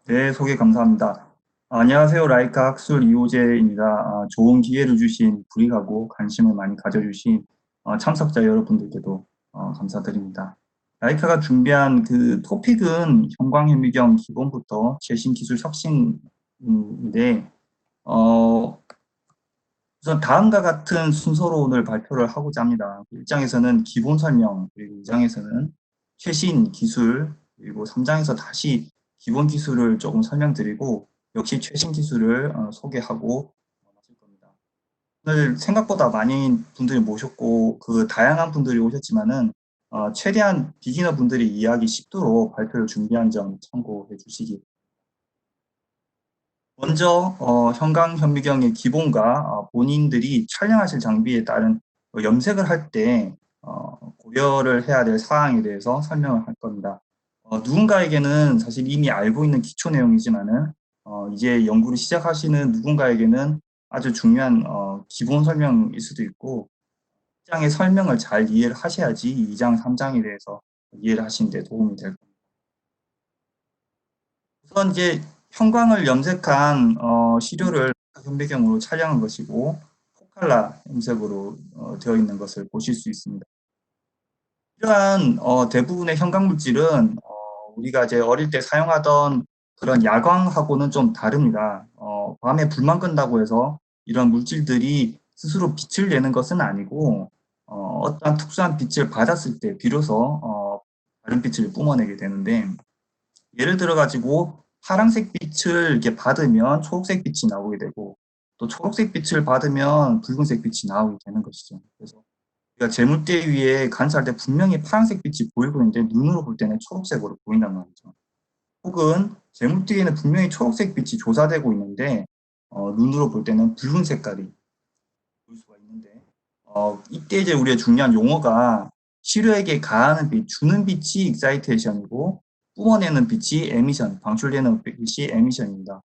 네, 소개 감사합니다. 안녕하세요. 라이카 학술 이호재입니다. 좋은 기회를 주신 불이하고 관심을 많이 가져주신 참석자 여러분들께도 감사드립니다. 라이카가 준비한 그 토픽은 형광현미경 기본부터 최신 기술 혁신인데, 어, 우선 다음과 같은 순서로 오늘 발표를 하고자 합니다. 1장에서는 기본 설명, 그리고 2장에서는 최신 기술, 그리고 3장에서 다시 기본 기술을 조금 설명드리고, 역시 최신 기술을 소개하고 마칠 겁니다. 오늘 생각보다 많은 분들이 모셨고, 그 다양한 분들이 오셨지만은, 최대한 비기너 분들이 이해하기 쉽도록 발표를 준비한 점 참고해 주시기. 먼저 형광현미경의 기본과 본인들이 촬영하실 장비에 따른 염색을 할 때 고려를 해야 될 사항에 대해서 설명을 할 겁니다. 누군가에게는 사실 이미 알고 있는 기초 내용이지만은 이제 연구를 시작하시는 누군가에게는 아주 중요한 기본 설명일 수도 있고, 1장의 설명을 잘 이해를 하셔야지 2장, 3장에 대해서 이해를 하시는 데 도움이 될 겁니다. 우선 이제 형광을 염색한 시료를 현배경으로 촬영한 것이고, 포칼라 염색으로 되어 있는 것을 보실 수 있습니다. 이러한 대부분의 형광 물질은 우리가 이제 어릴 때 사용하던 그런 야광하고는 좀 다릅니다. 밤에 불만 끈다고 해서 이런 물질들이 스스로 빛을 내는 것은 아니고, 어떠한 특수한 빛을 받았을 때 비로소 다른 빛을 뿜어내게 되는데, 예를 들어 가지고 파란색 빛을 이렇게 받으면 초록색 빛이 나오게 되고, 또 초록색 빛을 받으면 붉은색 빛이 나오게 되는 것이죠. 그래서 우리가 재물대 위에 관찰할 때 분명히 파란색 빛이 보이고 있는데 눈으로 볼 때는 초록색으로 보인단 말이죠. 혹은 재물대에는 분명히 초록색 빛이 조사되고 있는데 눈으로 볼 때는 붉은 색깔이 보일 수가 있는데, 이때 이제 우리의 중요한 용어가 시료에게 가하는 빛, 주는 빛이 익사이테이션이고 뿜어내는 빛이 에미션, 방출되는 빛이 에미션입니다.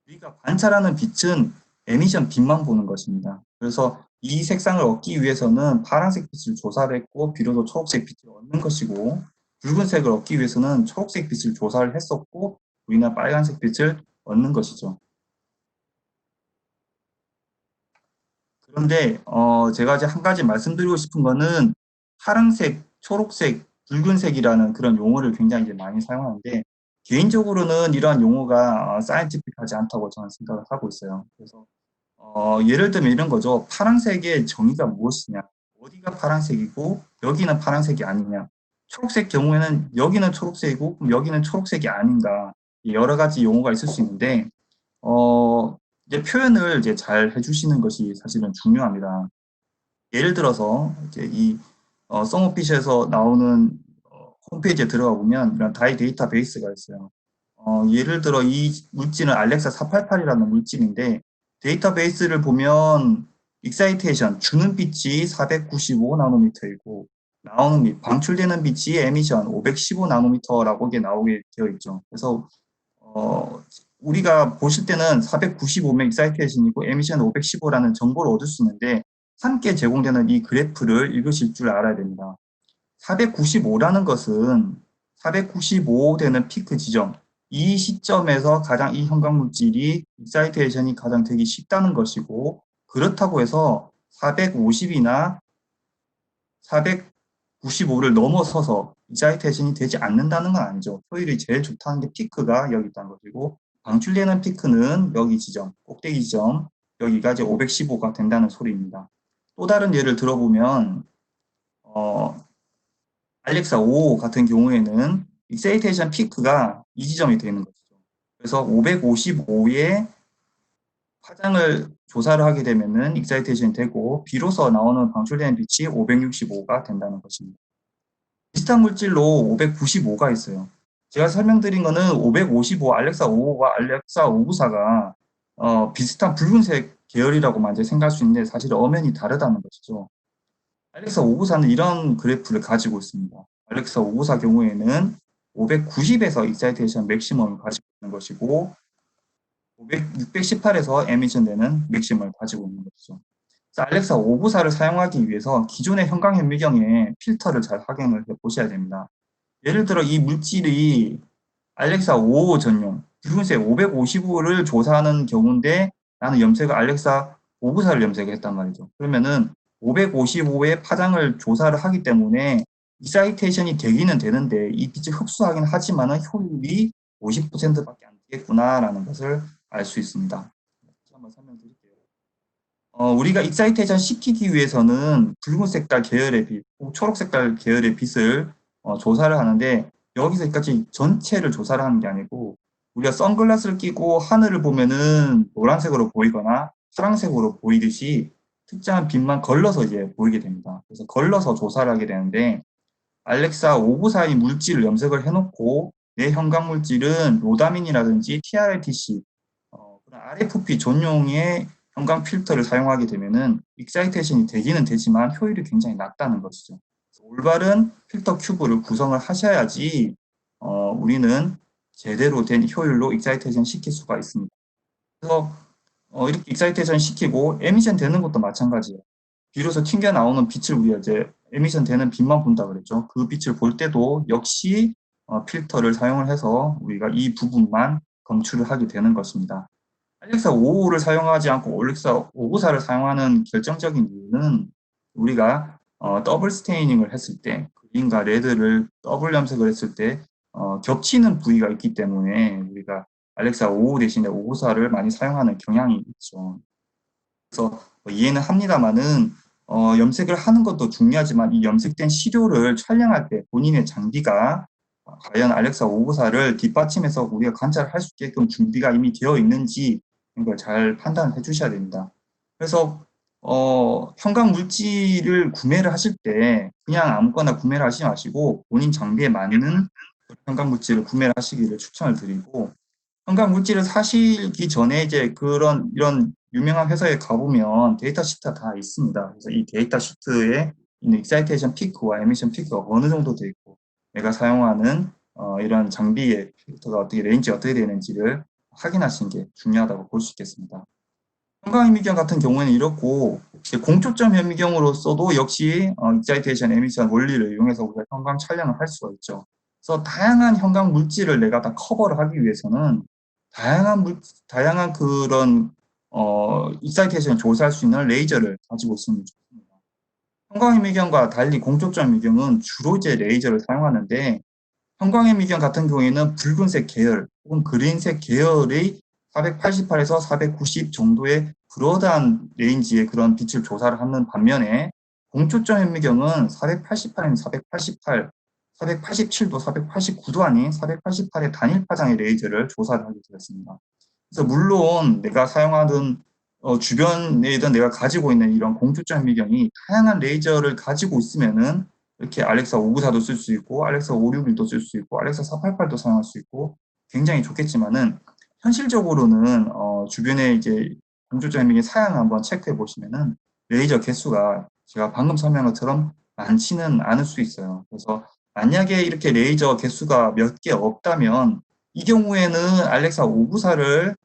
우리가 관찰하는 빛은 에미션 빛만 보는 것입니다. 그래서 이 색상을 얻기 위해서는 파란색 빛을 조사를 했고 비로소 초록색 빛을 얻는 것이고, 붉은색을 얻기 위해서는 초록색 빛을 조사를 했었고 우리는 빨간색 빛을 얻는 것이죠. 그런데 제가 이제 한 가지 말씀드리고 싶은 거는, 파란색, 초록색, 붉은색이라는 그런 용어를 굉장히 이제 많이 사용하는데, 개인적으로는 이러한 용어가 사이언티픽하지 않다고 저는 생각을 하고 있어요. 그래서 예를 들면 이런 거죠. 파란색의 정의가 무엇이냐? 어디가 파란색이고 여기는 파란색이 아니냐? 초록색 경우에는 여기는 초록색이고 여기는 초록색이 아닌가? 여러 가지 용어가 있을 수 있는데, 어, 이제 표현을 이제 잘 해주시는 것이 사실은 중요합니다. 예를 들어서 이제 이 썸오피시에서 나오는 홈페이지에 들어가 보면 이런 다이 데이터베이스가 있어요. 예를 들어 이 물질은 알렉사 488이라는 물질인데, 데이터베이스를 보면 익사이테이션, 주는 빛이 495 나노미터이고 나오는 빛, 방출되는 빛이 에미션 515 나노미터라고 이게 나오게 되어 있죠. 그래서 우리가 보실 때는 495면 익사이테이션이고 에미션 515라는 정보를 얻을 수 있는데, 함께 제공되는 이 그래프를 읽으실 줄 알아야 됩니다. 495라는 것은 495 되는 피크 지점, 이 시점에서 가장 이 형광물질이 익사이테이션이 가장 되기 쉽다는 것이고, 그렇다고 해서 450이나 495를 넘어서서 익사이테이션이 되지 않는다는 건 아니죠. 효율이 제일 좋다는 게 피크가 여기 있다는 것이고, 방출되는 피크는 여기 지점, 꼭대기 지점, 여기가 이제 515가 된다는 소리입니다. 또 다른 예를 들어보면 알렉사 5 같은 경우에는 익사이테이션 피크가 이 지점이 되는 것이죠. 그래서 555의 파장을 조사를 하게 되면은 익사이테이션이 되고 비로소 나오는 방출되는 빛이 565가 된다는 것입니다. 비슷한 물질로 595가 있어요. 제가 설명드린 거는 555 알렉사 5와 알렉사 594가 비슷한 붉은색 계열이라고만 이제 생각할 수 있는데 사실 엄연히 다르다는 것이죠. 알렉사 594는 이런 그래프를 가지고 있습니다. 알렉사 594 경우에는 590에서 익사이테이션 맥시멈을 가지고 있는 것이고 618에서 에미션 되는 맥시멈을 가지고 있는 것이죠. 알렉사 594를 사용하기 위해서 기존의 형광현미경의 필터를 잘 확인을 해 보셔야 됩니다. 예를 들어 이 물질이 알렉사 5 전용, 붉은색 555를 조사하는 경우인데 나는 염색을 알렉사 594를 염색을 했단 말이죠. 그러면은 555의 파장을 조사를 하기 때문에 익사이테이션이 되기는 되는데 이 빛을 흡수하긴 하지만은 효율이 50%밖에 안 되겠구나라는 것을 알 수 있습니다. 한번 설명드릴게요. 우리가 익사이테이션 시키기 위해서는 붉은 색깔 계열의 빛, 초록 색깔 계열의 빛을 조사를 하는데 여기서까지 전체를 조사를 하는 게 아니고 우리가 선글라스를 끼고 하늘을 보면은 노란색으로 보이거나 파란색으로 보이듯이 특정한 빛만 걸러서 이제 보이게 됩니다. 그래서 걸러서 조사를 하게 되는데 알렉사 594의 물질을 염색을 해놓고 내 형광 물질은 로다민이라든지 TRITC, 그런 RFP 전용의 형광 필터를 사용하게 되면은 익사이테이션이 되기는 되지만 효율이 굉장히 낮다는 것이죠. 올바른 필터 큐브를 구성을 하셔야지 우리는 제대로 된 효율로 익사이테이션 시킬 수가 있습니다. 그래서 이렇게 익사이테이션 시키고 에미션 되는 것도 마찬가지예요. 비로소 튕겨 나오는 빛을 우리가 이제 에미션 되는 빛만 본다 그랬죠. 그 빛을 볼 때도 역시 필터를 사용을 해서 우리가 이 부분만 검출을 하게 되는 것입니다. 알렉사 555를 사용하지 않고 알렉사 594를 사용하는 결정적인 이유는 우리가 더블 스테이닝을 했을 때 그린과 레드를 더블 염색을 했을 때 겹치는 부위가 있기 때문에 우리가 알렉사 555 대신에 594를 많이 사용하는 경향이 있죠. 그래서 이해는 합니다만은 염색을 하는 것도 중요하지만 이 염색된 시료를 촬영할 때 본인의 장비가 과연 알렉사 594를 뒷받침해서 우리가 관찰할 수 있게끔 준비가 이미 되어 있는지 이런 걸 잘 판단해 주셔야 됩니다. 그래서 형광 물질을 구매를 하실 때 그냥 아무거나 구매를 하지 마시고 본인 장비에 맞는 형광 물질을 구매를 하시기를 추천을 드리고 형광 물질을 사시기 전에 이제 이런 유명한 회사에 가보면 데이터 시트가 다 있습니다. 그래서 이 데이터 시트에 있는 익사이테이션 피크와 에미션 피크가 어느 정도 돼 있고 내가 사용하는 이런 장비의 필터가 어떻게 레인지가 어떻게 되는지를 확인하시는 게 중요하다고 볼 수 있겠습니다. 형광 현미경 같은 경우에는 이렇고 공초점 현미경으로서도 역시 익사이테이션 에미션 원리를 이용해서 우리가 형광 촬영을 할 수가 있죠. 그래서 다양한 형광 물질을 내가 다 커버를 하기 위해서는 다양한 그런 익사이테이션을 조사할 수 있는 레이저를 가지고 있으면 좋습니다. 형광 현미경과 달리 공초점 현미경은 주로 이제 레이저를 사용하는데 형광현미경 같은 경우에는 붉은색 계열 혹은 그린색 계열의 488에서 490 정도의 브로드한 레인지의 그런 빛을 조사를 하는 반면에 공초점 현미경은 488에서 488, 487도 489도 아닌 488의 단일 파장의 레이저를 조사를 하게 되었습니다. 그래서 물론 내가 사용하던 주변에든 내가 가지고 있는 이런 공초점 현미경이 다양한 레이저를 가지고 있으면은 이렇게 알렉사 594도 쓸 수 있고 알렉사 561도 쓸 수 있고 알렉사 488도 사용할 수 있고 굉장히 좋겠지만은 현실적으로는 주변에 이제 공조점 현미경 사양을 한번 체크해 보시면은 레이저 개수가 제가 방금 설명한 것처럼 많지는 않을 수 있어요. 그래서 만약에 이렇게 레이저 개수가 몇 개 없다면 이 경우에는 알렉사 594를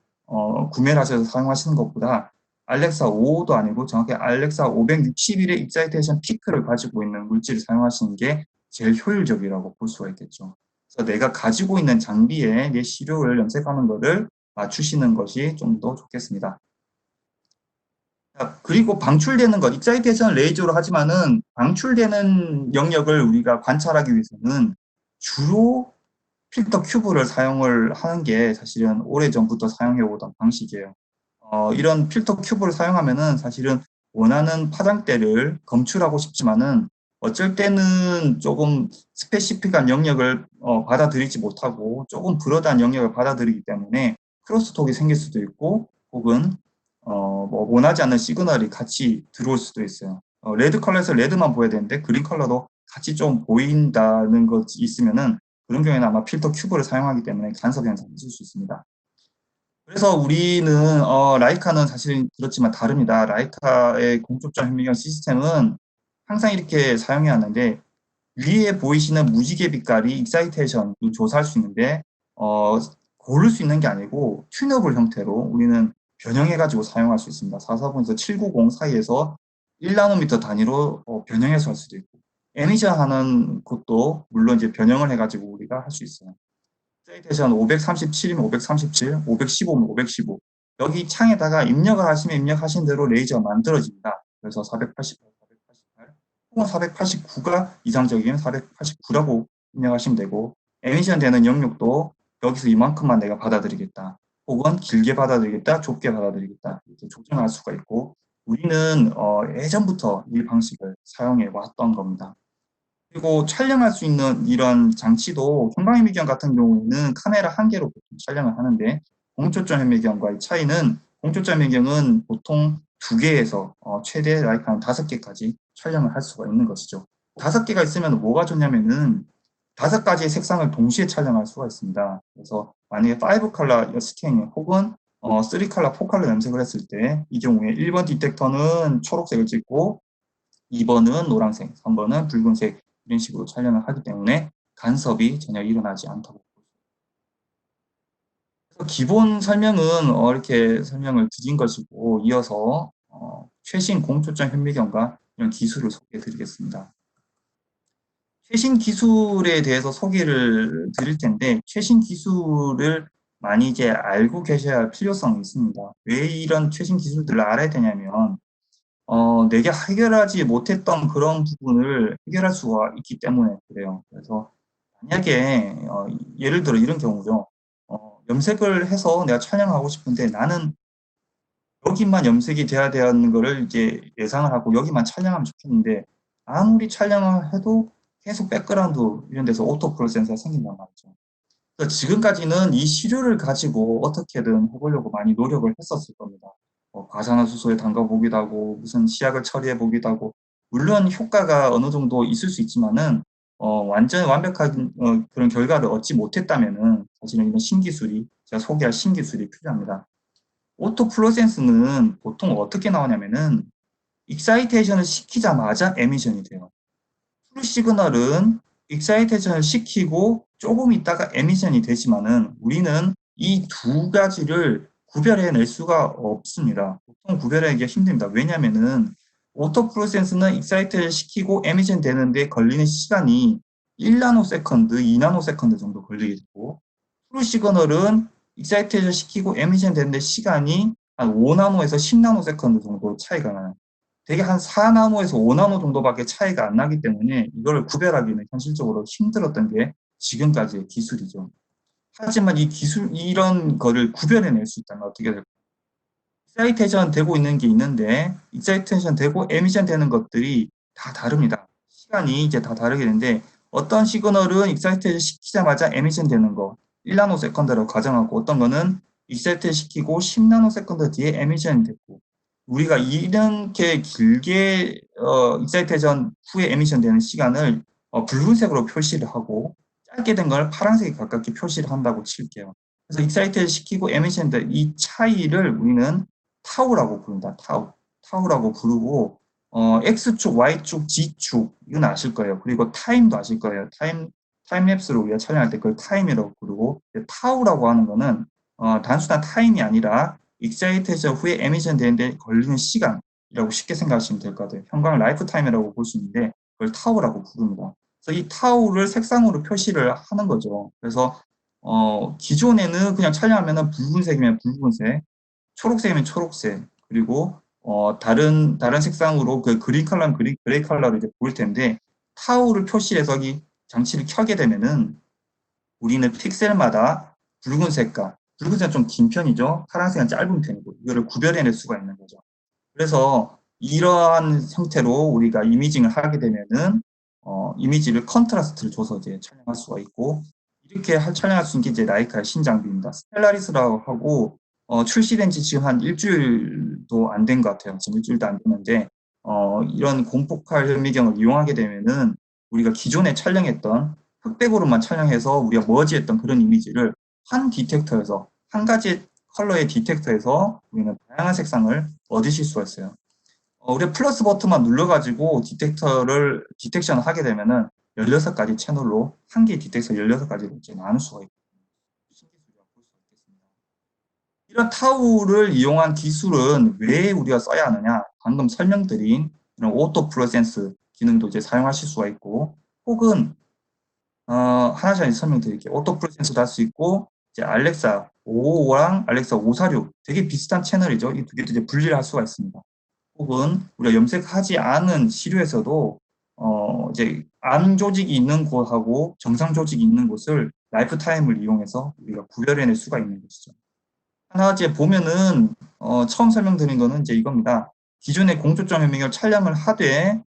구매를 하셔서 사용하시는 것보다 알렉사 5도 아니고 정확히 알렉사 561의 익사이테이션 피크를 가지고 있는 물질을 사용하시는 게 제일 효율적이라고 볼 수가 있겠죠. 그래서 내가 가지고 있는 장비에 내 시료를 염색하는 것을 맞추시는 것이 좀 더 좋겠습니다. 자, 그리고 방출되는 것, 익사이테이션 레이저로 하지만은 방출되는 영역을 우리가 관찰하기 위해서는 주로 필터 큐브를 사용을 하는 게 사실은 오래전부터 사용해 오던 방식이에요. 이런 필터 큐브를 사용하면은 사실은 원하는 파장대를 검출하고 싶지만은 어쩔 때는 조금 스페시픽한 영역을 받아들이지 못하고 조금 브로드한 영역을 받아들이기 때문에 크로스톡이 생길 수도 있고 혹은 뭐 원하지 않는 시그널이 같이 들어올 수도 있어요. 레드 컬러에서 레드만 보여야 되는데 그린 컬러도 같이 좀 보인다는 것이 있으면은 그런 경우에는 아마 필터 큐브를 사용하기 때문에 간섭 현상이 있을 수 있습니다. 그래서 우리는 라이카는 사실 그렇지만 다릅니다. 라이카의 공초점 현미경 시스템은 항상 이렇게 사용해 왔는데 위에 보이시는 무지개 빛깔이 익사이테이션을 조사할 수 있는데 고를 수 있는 게 아니고 튜너블 형태로 우리는 변형해 가지고 사용할 수 있습니다. 440에서 790 사이에서 1나노미터 단위로 변형해서 할 수도 있고 에미션 하는 것도 물론 이제 변형을 해 가지고 우리가 할 수 있어요. 익사이테이션 537이면 537, 515면 515. 여기 창에다가 입력을 하시면 입력하신 대로 레이저가 만들어집니다. 그래서 488, 488, 혹은 489가 이상적이면 489라고 입력하시면 되고, 에미션 되는 영역도 여기서 이만큼만 내가 받아들이겠다. 혹은 길게 받아들이겠다, 좁게 받아들이겠다. 이렇게 조정할 수가 있고, 우리는 예전부터 이 방식을 사용해 왔던 겁니다. 그리고 촬영할 수 있는 이런 장치도 형광현미경 같은 경우에는 카메라 한 개로 보통 촬영을 하는데, 공초점 현미경과의 차이는, 공초점 현미경은 보통 2개에서 최대 라이카 한 5개까지 촬영을 할 수가 있는 것이죠. 5개가 있으면 뭐가 좋냐면은 5가지의 색상을 동시에 촬영할 수가 있습니다. 그래서 만약에 5컬러 스캐닝 혹은 3컬러, 4컬러 염색을 했을 때 이 경우에 1번 디텍터는 초록색을 찍고 2번은 노란색, 3번은 붉은색 이런 식으로 촬영을 하기 때문에 간섭이 전혀 일어나지 않다고. 그래서 기본 설명은 이렇게 설명을 드린 것이고, 이어서 최신 공초점 현미경과 이런 기술을 소개해 드리겠습니다. 최신 기술에 대해서 소개를 드릴 텐데, 최신 기술을 많이 이제 알고 계셔야 할 필요성이 있습니다. 왜 이런 최신 기술들을 알아야 되냐면, 내가 해결하지 못했던 그런 부분을 해결할 수가 있기 때문에 그래요. 그래서 만약에 예를 들어 이런 경우죠. 염색을 해서 내가 촬영하고 싶은데 나는 여기만 염색이 돼야 되는 거를 이제 예상을 하고 여기만 촬영하면 좋겠는데 아무리 촬영을 해도 계속 백그라운드 이런 데서 오토 프로 센서가 생긴단 말이죠. 그래서 지금까지는 이 시료를 가지고 어떻게든 해보려고 많이 노력을 했었을 겁니다. 과산화수소에 담가보기도 하고 무슨 시약을 처리해보기도 하고 물론 효과가 어느 정도 있을 수 있지만은 완전 완벽한 그런 결과를 얻지 못했다면은 사실은 이런 신기술이 제가 소개할 신기술이 필요합니다. 오토 플로센스는 보통 어떻게 나오냐면은 익사이테이션을 시키자마자 에미션이 돼요. 트루 시그널은 익사이테이션을 시키고 조금 있다가 에미션이 되지만은 우리는 이 2가지를 구별해낼 수가 없습니다. 보통 구별하기가 힘듭니다. 왜냐면은 오토 프로센스는 익사이테이션 시키고 에미션 되는데 걸리는 시간이 1나노세컨드, 2나노세컨드 정도 걸리게 되고 트루 시그널은 익사이테이션 시키고 에미션 되는데 시간이 한 5나노에서 10나노세컨드 정도 차이가 나요. 되게 한 4나노에서 5나노 정도밖에 차이가 안 나기 때문에 이걸 구별하기는 현실적으로 힘들었던 게 지금까지의 기술이죠. 하지만 이 기술, 이런 거를 구별해낼 수 있다면 어떻게 될까요? 익사이테이션 되고 있는 게 있는데, 익사이테이션 되고 에미션 되는 것들이 다 다릅니다. 시간이 이제 다 다르게 되는데, 어떤 시그널은 익사이테이션 시키자마자 에미션 되는 거, 1나노세컨드라고 가정하고, 어떤 거는 익사이테이션 시키고 10나노세컨드 뒤에 에미션이 됐고, 우리가 이렇게 길게 익사이테이션 후에 에미션 되는 시간을 붉은색으로 표시를 하고 짧게 된 걸 파란색에 가깝게 표시를 한다고 칠게요. 그래서 익사이테이션 시키고 에미션 된 이 차이를 우리는 타우라고 부른다. 타우라고 부르고 X축, Y축, G축 이건 아실 거예요. 그리고 타임도 아실 거예요. 타임랩스로 우리가 촬영할 때 그걸 타임이라고 부르고 타우라고 하는 거는 단순한 타임이 아니라 익사이테이션 후에 에미션 되는데 걸리는 시간이라고 쉽게 생각하시면 될 것 같아요. 형광 라이프 타임이라고 볼 수 있는데 그걸 타우라고 부릅니다. 그래서 이 타우를 색상으로 표시를 하는 거죠. 그래서 기존에는 그냥 촬영하면은 붉은색이면 붉은색, 초록색이면 초록색, 그리고 다른 색상으로 그 그린 컬러는 그레이 컬러로 이제 보일 텐데 타우를 표시해서 이 장치를 켜게 되면은 우리는 픽셀마다 붉은색과 붉은색은 좀 긴 편이죠. 파란색은 짧은 편이고 이거를 구별해낼 수가 있는 거죠. 그래서 이러한 형태로 우리가 이미징을 하게 되면은 이미지를 컨트라스트를 줘서 이제 촬영할 수가 있고 이렇게 촬영할 수 있는 게 이제 라이카의 신장비입니다. 스텔라리스라고 하고 출시된 지 지금 한 일주일도 안 된 것 같아요. 지금 일주일도 안 됐는데 이런 공포칼 현미경을 이용하게 되면은 우리가 기존에 촬영했던 흑백으로만 촬영해서 우리가 머지했던 그런 이미지를 한 디텍터에서 한 가지 컬러의 디텍터에서 우리는 다양한 색상을 얻으실 수가 있어요. 우리가 플러스 버튼만 눌러가지고 디텍션을 하게 되면은 16가지 채널로 한 개의 디텍터 16가지로 이제 나눌 수가 있고 신기술이라고 볼 수 있겠습니다. 이런 타우를 이용한 기술은 왜 우리가 써야 하느냐? 방금 설명드린 이런 오토 플로센스 기능도 이제 사용하실 수가 있고 혹은 하나씩 설명드릴게요. 오토 프로센서도 할 수 있고, 이제 알렉사 555랑 알렉사 546 되게 비슷한 채널이죠. 이 두 개도 이제 분리를 할 수가 있습니다. 혹은 우리가 염색하지 않은 시료에서도 이제 암 조직이 있는 곳하고 정상 조직이 있는 곳을 라이프 타임을 이용해서 우리가 구별해낼 수가 있는 것이죠. 하나 이제 보면은 처음 설명드린 거는 이제 이겁니다. 기존의 공조점 현미경을 촬영을 하되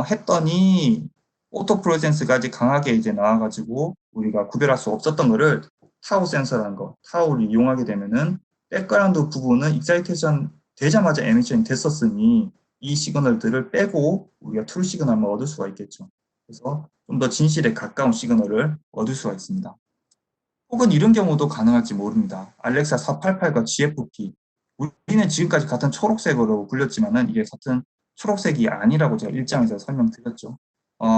했더니 오토 플로레센스가 이제 강하게 이제 나와가지고 우리가 구별할 수 없었던 거를 타우 센서라는 거, 타우를 이용하게 되면은 백그라운드 부분은 익사이테이션 되자마자 에미션이 됐었으니 이 시그널들을 빼고 우리가 트루 시그널만 얻을 수가 있겠죠. 그래서 좀 더 진실에 가까운 시그널을 얻을 수가 있습니다. 혹은 이런 경우도 가능할지 모릅니다. 알렉사 488과 GFP. 우리는 지금까지 같은 초록색으로 불렸지만은 이게 같은 초록색이 아니라고 제가 일장에서 설명드렸죠.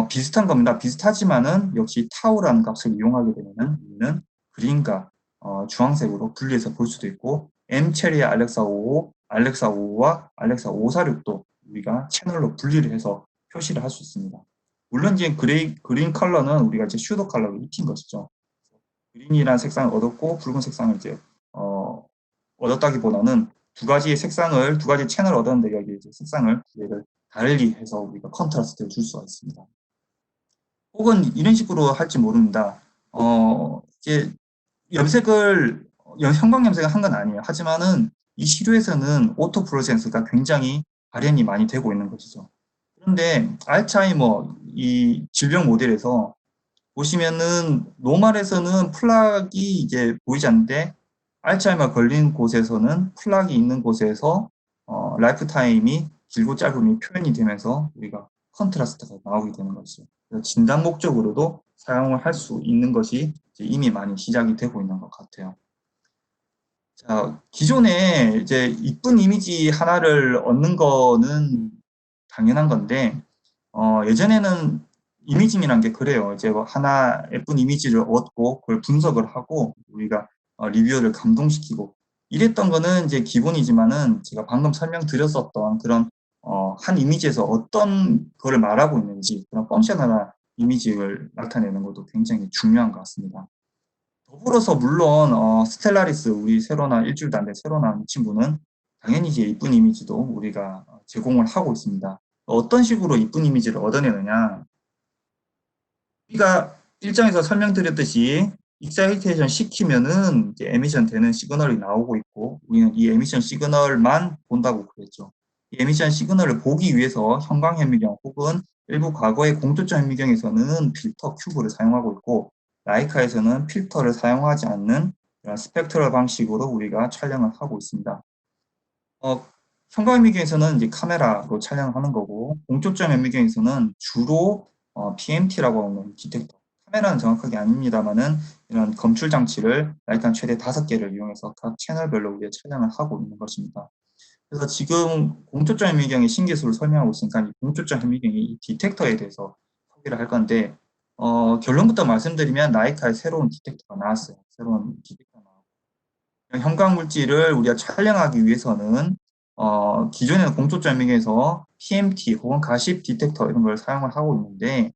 비슷한 겁니다. 비슷하지만은 역시 타우라는 값을 이용하게 되면은 우리는 그린과 주황색으로 분리해서 볼 수도 있고 M체리의 알렉사 55, 알렉사 55와 알렉사 546도 우리가 채널로 분리를 해서 표시를 할 수 있습니다. 물론 이제 그린 컬러는 우리가 이제 슈도 컬러로 입힌 것이죠. 그린이라는 색상을 얻었고 붉은 색상을 이제 얻었다기보다는 두 가지의 색상을 두 가지 채널을 얻었는데 여기 이제 색상을 두 개를 달리 해서 우리가 컨트라스트를 줄 수가 있습니다. 혹은 이런 식으로 할지 모릅니다. 이제 염색을 형광 염색을 한 건 아니에요. 하지만은 이 시류에서는 오토 플루오레센스가 굉장히 발현이 많이 되고 있는 것이죠. 그런데 알츠하이머 이 질병 모델에서 보시면은 노말에서는 플락이 이제 보이지 않는데 알츠하이머 걸린 곳에서는 플락이 있는 곳에서 라이프 타임이 길고 짧음이 표현이 되면서 우리가 컨트라스트가 나오게 되는 것이죠. 그래서 진단 목적으로도 사용을 할 수 있는 것이 이미 많이 시작이 되고 있는 것 같아요. 자, 기존에 이제 이쁜 이미지 하나를 얻는 거는 당연한 건데 예전에는 이미징이란 게 그래요. 이제 뭐 하나 예쁜 이미지를 얻고 그걸 분석을 하고 우리가 리뷰어를 감동시키고 이랬던 거는 이제 기본이지만은 제가 방금 설명드렸었던 그런 한 이미지에서 어떤 거를 말하고 있는지 그런 펑셔널한 이미지를 나타내는 것도 굉장히 중요한 것 같습니다. 더불어서 물론 스텔라리스 우리 새로 나온 일주일도 안 된 새로 나온 이 친구는 당연히 이제 이쁜 이미지도 우리가 제공을 하고 있습니다. 어떤 식으로 이쁜 이미지를 얻어내느냐 우리가 일장에서 설명드렸듯이 익사이테이션 시키면은 이제 에미션 되는 시그널이 나오고 있고 우리는 이 에미션 시그널만 본다고 그랬죠. 이 에미션 시그널을 보기 위해서 형광 현미경 혹은 일부 과거의 공조점 현미경에서는 필터 큐브를 사용하고 있고 라이카에서는 필터를 사용하지 않는 스펙트럴 방식으로 우리가 촬영을 하고 있습니다. 형광 현미경에서는 이제 카메라로 촬영하는 거고 공조점 현미경에서는 주로 PMT라고 하는 디텍터 카메라는 정확하게 아닙니다만은 이런 검출 장치를 라이카 최대 5개를 이용해서 각 채널별로 우리가 촬영을 하고 있는 것입니다. 그래서 지금 공조점 현미경의 신기술을 설명하고 있으니까 이 공조점 현미경의 이 디텍터에 대해서 소개를 할 건데 결론부터 말씀드리면 라이카의 새로운 디텍터가 나왔어요. 새로운 디텍터가 나왔고 형광 물질을 우리가 촬영하기 위해서는 기존에는 공조점 현미경에서 PMT 혹은 가십 디텍터 이런 걸 사용을 하고 있는데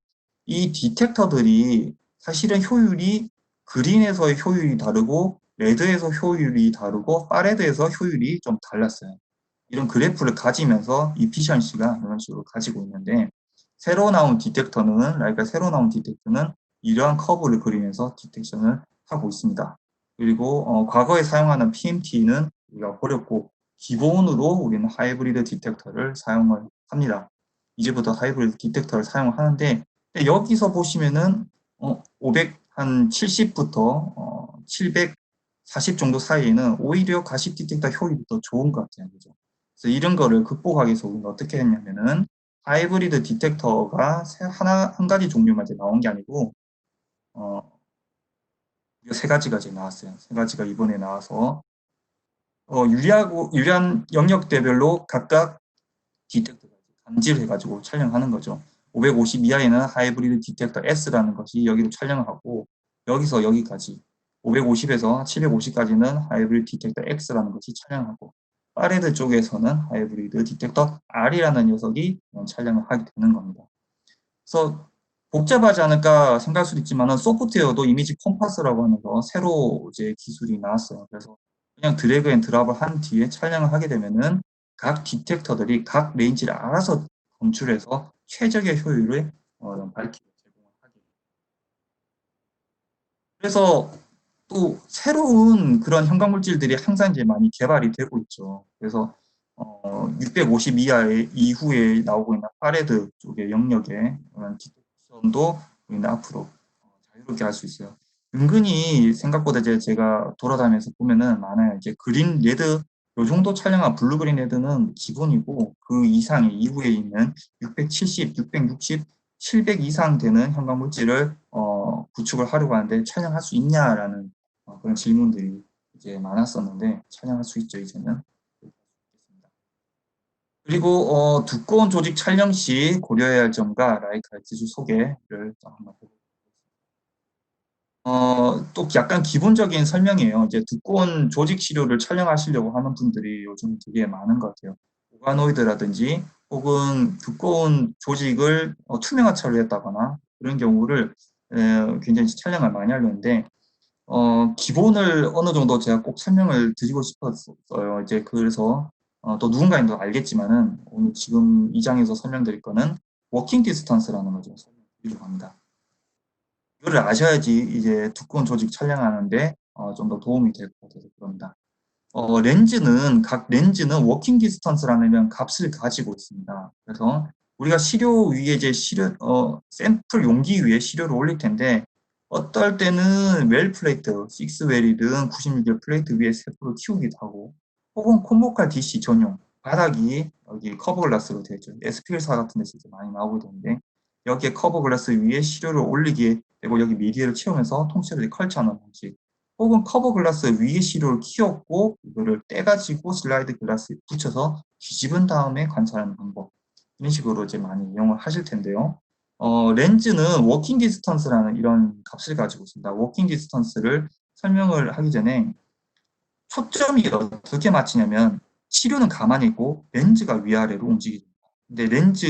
이 디텍터들이 사실은 효율이 그린에서의 효율이 다르고 레드에서 효율이 다르고 파레드에서 효율이 좀 달랐어요. 이런 그래프를 가지면서 이피션시가 이런 식으로 가지고 있는데 새로 나온 디텍터는 라이카 새로 나온 디텍터는 이러한 커브를 그리면서 디텍션을 하고 있습니다. 그리고 과거에 사용하는 PMT는 우리가 버렸고 기본으로 우리는 하이브리드 디텍터를 사용을 합니다. 이제부터 하이브리드 디텍터를 사용하는데 여기서 보시면은 500한 70부터 740 정도 사이에는 오히려 가십 디텍터 효율이 더 좋은 것 같아요. 그죠? 그래서 이런 거를 극복하기 위해서 우리는 어떻게 했냐면은 하이브리드 디텍터가 한 가지 종류만 이제 나온 게 아니고 세 가지가 이제 나왔어요. 세 가지가 이번에 나와서 유리한 영역대별로 각각 디텍터가 감지를 해가지고 촬영하는 거죠. 550 이하에는 하이브리드 디텍터 S라는 것이 여기로 촬영을 하고 여기서 여기까지 550에서 750까지는 하이브리드 디텍터 X라는 것이 촬영하고 파레드 쪽에서는 하이브리드 디텍터 R이라는 녀석이 촬영을 하게 되는 겁니다. 그래서 복잡하지 않을까 생각할 수도 있지만은 소프트웨어도 이미지 컴파스라고 하는 거 새로 이제 기술이 나왔어요. 그래서 그냥 드래그 앤 드랍을 한 뒤에 촬영을 하게 되면은 각 디텍터들이 각 레인지를 알아서 검출해서 최적의 효율을 밝히고 제공을 하게 돼요. 그래서 또 새로운 그런 형광 물질들이 항상 이제 많이 개발이 되고 있죠. 그래서 650 이하의 이후에 나오고 있는 파레드 쪽의 영역의 그런 디텍션도 우리는 앞으로 자유롭게 할 수 있어요. 은근히 생각보다 이제 제가 돌아다니면서 보면은 많아요. 이제 그린 레드 요 정도 촬영한 블루 그린 레드는 기본이고 그 이상의 이후에 있는 670, 660, 700 이상 되는 형광 물질을 구축을 하려고 하는데 촬영할 수 있냐라는 그런 질문들이 이제 많았었는데 촬영할 수 있죠 이제는. 그리고 두꺼운 조직 촬영 시 고려해야 할 점과 라이카 기술 소개를 한번 해보겠습니다. 또 약간 기본적인 설명이에요. 이제 두꺼운 조직 시료를 촬영하시려고 하는 분들이 요즘 되게 많은 것 같아요. 오가노이드라든지 혹은 두꺼운 조직을 투명화처리 했다거나 그런 경우를 굉장히 촬영을 많이 하려는데 기본을 어느 정도 제가 꼭 설명을 드리고 싶었어요. 이제 그래서 또 누군가는 알겠지만은 오늘 지금 이 장에서 설명드릴 거는 워킹 디스턴스라는 걸 좀 설명드리려고 합니다. 이거를 아셔야지 이제 두꺼운 조직 촬영하는데 좀 더 도움이 될 것 같아서 그럽니다. 각 렌즈는 워킹 디스턴스라는 값을 가지고 있습니다. 그래서 우리가 시료 위에 이제 샘플 용기 위에 시료를 올릴 텐데 어떨 때는 웰 플레이트, 6웰이든 96웰 플레이트 위에 세포를 키우기도 하고 혹은 콤보칼 DC 전용 바닥이 여기 커버 글라스로 되어 있죠. SPL사 같은 데서 이제 많이 나오게 되는데 여기에 커버 글라스 위에 시료를 올리게 되고 여기 미디어를 채우면서 통째로 컬처하는 방식 혹은 커버 글라스 위에 시료를 키웠고 이거를 떼가지고 슬라이드 글라스에 붙여서 뒤집은 다음에 관찰하는 방법 이런 식으로 이제 많이 이용을 하실 텐데요. 렌즈는 워킹 디스턴스라는 이런 값을 가지고 있습니다. 워킹 디스턴스를 설명을 하기 전에 초점이 어떻게 맞추냐면 시료는 가만히 있고 렌즈가 위아래로 움직입니다. 근데 렌즈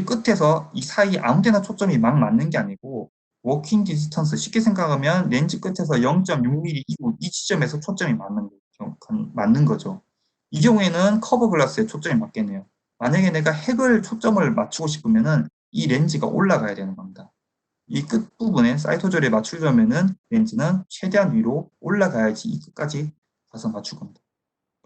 끝에서 이 사이 아무 데나 초점이 막 맞는 게 아니고 워킹 디스턴스 쉽게 생각하면 렌즈 끝에서 0.6mm 이후 이 지점에서 초점이 맞는 거죠. 이 경우에는 커버 글라스에 초점이 맞겠네요. 만약에 내가 핵을 초점을 맞추고 싶으면은 이 렌즈가 올라가야 되는 겁니다. 이 끝부분에 사이토절에 맞추려면은 렌즈는 최대한 위로 올라가야지 이 끝까지 가서 맞출 겁니다.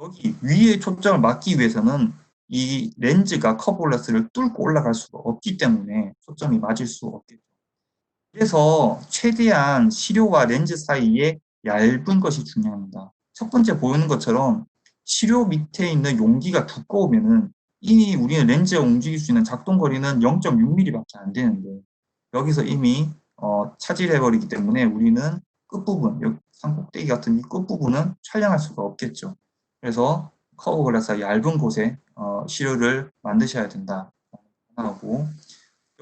여기 위에 초점을 맞기 위해서는 이 렌즈가 커버 글라스를 뚫고 올라갈 수가 없기 때문에 초점이 맞을 수 없겠죠. 그래서 최대한 시료와 렌즈 사이에 얇은 것이 중요합니다. 첫 번째 보이는 것처럼 시료 밑에 있는 용기가 두꺼우면은 이미 우리는 렌즈가 움직일 수 있는 작동거리는 0.6mm밖에 안 되는데 여기서 이미 차질해버리기 때문에 우리는 끝부분, 산꼭대기 같은 이 끝부분은 촬영할 수가 없겠죠. 그래서 커버 글라스 얇은 곳에 시료를 만드셔야 된다. 하고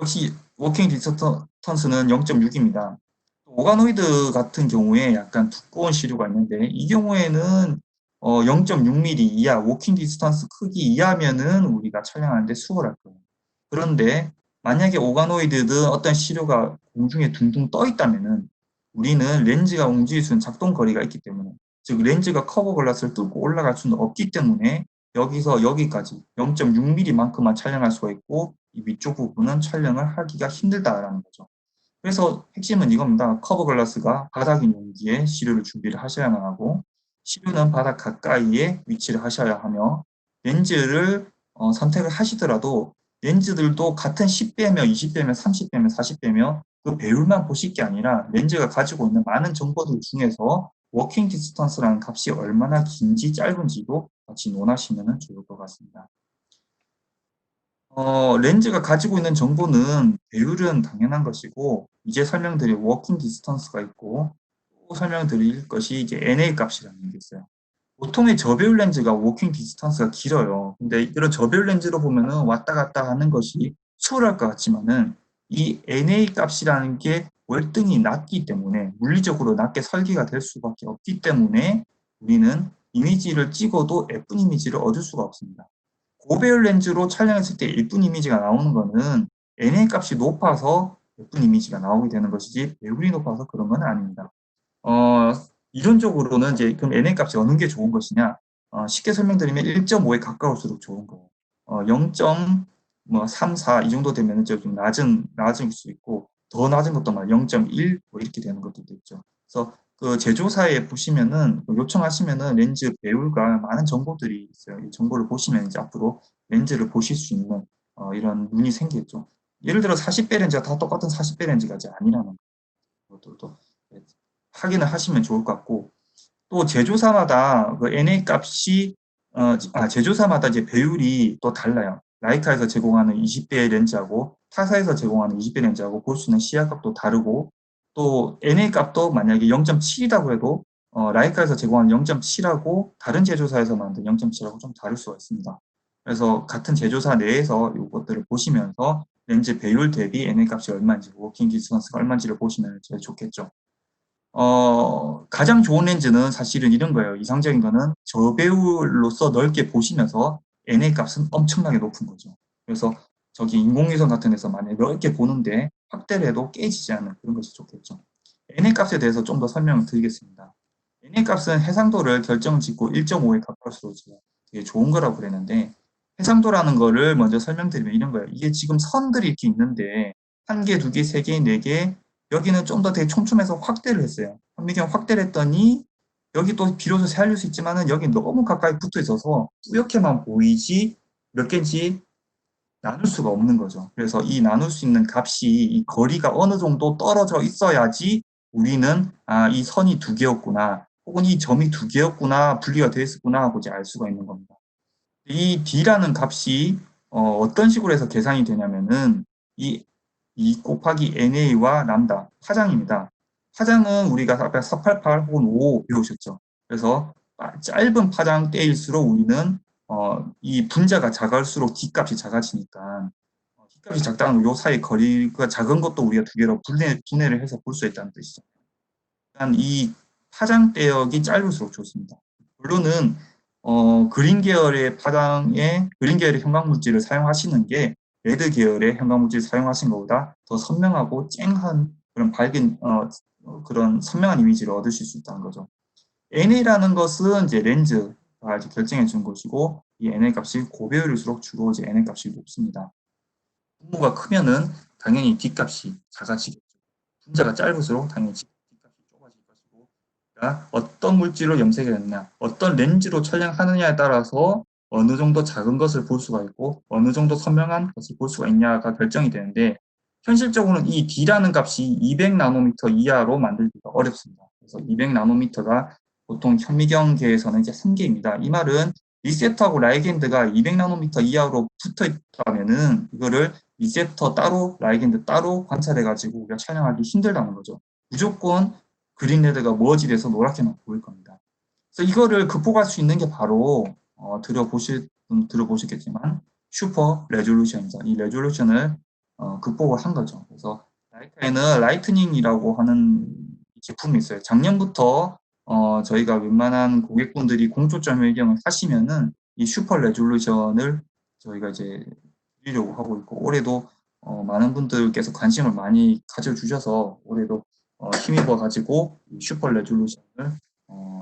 역시 워킹 디스턴스는 0.6입니다. 오가노이드 같은 경우에 약간 두꺼운 시료가 있는데 이 경우에는 0.6mm 이하 워킹 디스턴스 크기 이하면은 우리가 촬영하는데 수월할 거예요. 그런데 만약에 오가노이드든 어떤 시료가 공중에 둥둥 떠 있다면은 우리는 렌즈가 움직일 수 있는 작동 거리가 있기 때문에 즉 렌즈가 커버 글라스를 뚫고 올라갈 수는 없기 때문에 여기서 여기까지 0.6mm만큼만 촬영할 수가 있고 이 위쪽 부분은 촬영을 하기가 힘들다라는 거죠. 그래서 핵심은 이겁니다. 커버 글라스가 바닥인 용기에 시료를 준비를 하셔야만 하고 시료는 바닥 가까이에 위치를 하셔야 하며 렌즈를 선택을 하시더라도 렌즈들도 같은 10배며 20배며 30배며 40배며 그 배율만 보실 게 아니라 렌즈가 가지고 있는 많은 정보들 중에서 워킹 디스턴스라는 값이 얼마나 긴지 짧은지도 같이 논하시면 좋을 것 같습니다. 렌즈가 가지고 있는 정보는 배율은 당연한 것이고 이제 설명드릴 워킹 디스턴스가 있고 또 설명드릴 것이 이제 NA 값이라는 게 있어요. 보통의 저배율 렌즈가 워킹 디스턴스가 길어요. 근데 이런 저배율 렌즈로 보면은 왔다 갔다 하는 것이 수월할 것 같지만은 이 NA 값이라는 게 월등히 낮기 때문에 물리적으로 낮게 설계가 될 수밖에 없기 때문에 우리는 이미지를 찍어도 예쁜 이미지를 얻을 수가 없습니다. 고배율 렌즈로 촬영했을 때 예쁜 이미지가 나오는 거는 NA 값이 높아서 예쁜 이미지가 나오게 되는 것이지 배율이 높아서 그런 건 아닙니다. 이론적으로는 이제 그럼 NA 값이 어느 게 좋은 것이냐? 쉽게 설명드리면 1.5에 가까울수록 좋은 거예요. 0.3, 4 이 정도 되면 좀 낮을 수 있고 더 낮은 것도 막 0.1 뭐 이렇게 되는 것들도 있죠. 그래서 그 제조사에 보시면은 요청하시면은 렌즈 배율과 많은 정보들이 있어요. 이 정보를 보시면 이제 앞으로 렌즈를 보실 수 있는 이런 눈이 생기겠죠. 예를 들어 40배 렌즈가 다 똑같은 40배 렌즈가 이제 아니라는 것들도 확인을 하시면 좋을 것 같고 또 제조사마다 그 NA 값이 제조사마다 이제 배율이 또 달라요. 라이카에서 제공하는 20배 렌즈하고 타사에서 제공하는 20배 렌즈하고 볼 수 있는 시야각도 다르고 또 NA 값도 만약에 0.7이라고 해도 라이카에서 제공하는 0.7하고 다른 제조사에서 만든 0.7하고 좀 다를 수가 있습니다. 그래서 같은 제조사 내에서 이것들을 보시면서 렌즈 배율 대비 NA 값이 얼마인지 워킹 디스턴스가 얼마인지를 보시면 제일 좋겠죠. 가장 좋은 렌즈는 사실은 이런 거예요. 이상적인 거는 저배율로서 넓게 보시면서 NA 값은 엄청나게 높은 거죠. 그래서 저기 인공위성 같은 데서 만약에 넓게 보는데 확대를 해도 깨지지 않는 그런 것이 좋겠죠. NA 값에 대해서 좀 더 설명을 드리겠습니다. NA 값은 해상도를 결정 짓고 1.5에 가까울수록 되게 좋은 거라고 그랬는데 해상도라는 거를 먼저 설명드리면 이런 거예요. 이게 지금 선들이 이렇게 있는데 한 개, 두 개, 세 개, 네 개, 여기는 좀 더 되게 촘촘해서 확대를 했어요. 현미경 확대를 했더니 여기 또 비로소 세알릴 수 있지만은 여기 너무 가까이 붙어 있어서 뿌옇게만 보이지 몇 개인지 나눌 수가 없는 거죠. 그래서 이 나눌 수 있는 값이 이 거리가 어느 정도 떨어져 있어야지 우리는 이 선이 두 개였구나 혹은 이 점이 두 개였구나 분리가 되어 있었구나 하고 이제 알 수가 있는 겁니다. 이 D라는 값이 어떤 식으로 해서 계산이 되냐면은 이 곱하기 NA와 람다 파장입니다. 파장은 우리가 아까 488 혹은 55 배우셨죠. 그래서 짧은 파장대일수록 우리는 이 분자가 작을수록 D값이 작아지니까 D값이 작다는 요 사이 거리가 작은 것도 우리가 두 개로 분해를 해서 볼 수 있다는 뜻이죠. 일단 이 파장대역이 짧을수록 좋습니다. 물론은 그린 계열의 파장에 그린 계열의 형광물질을 사용하시는 게 레드 계열의 형광물질을 사용하신 것보다 더 선명하고 쨍한 그런 밝은 그런 선명한 이미지를 얻으실 수 있다는 거죠. NA라는 것은 이제 렌즈가 이제 결정해 준 것이고 이 NA 값이 고배율일수록 주로 이제 NA 값이 높습니다. 분모가 크면은 당연히 D 값이 작아지겠죠. 분자가 짧을수록 당연히 D 값이 좁아질 것이고 그러니까 어떤 물질로 염색을 했냐, 어떤 렌즈로 촬영하느냐에 따라서 어느 정도 작은 것을 볼 수가 있고 어느 정도 선명한 것을 볼 수가 있냐가 결정이 되는데 현실적으로는 이 D라는 값이 200 나노미터 이하로 만들기가 어렵습니다. 그래서 200 나노미터가 보통 현미경계에서는 이제 3개입니다. 이 말은 리셉터하고 라이겐드가 200 나노미터 이하로 붙어 있다면은 이거를 리셉터 따로 라이겐드 따로 관찰해가지고 우리가 촬영하기 힘들다는 거죠. 무조건 그린레드가 머지 돼서 노랗게만 보일 겁니다. 그래서 이거를 극복할 수 있는 게 바로 들어보셨겠지만 슈퍼 레졸루션입니다. 이 레졸루션을 극복을 한 거죠. 그래서 라이카에는 라이트닝이라고 하는 제품이 있어요. 작년부터 저희가 웬만한 고객분들이 공조점 회경을 하시면은 이 슈퍼 레졸루션을 저희가 이제 드리려고 하고 있고 올해도 많은 분들께서 관심을 많이 가져주셔서 올해도 힘입어 가지고 슈퍼 레졸루션을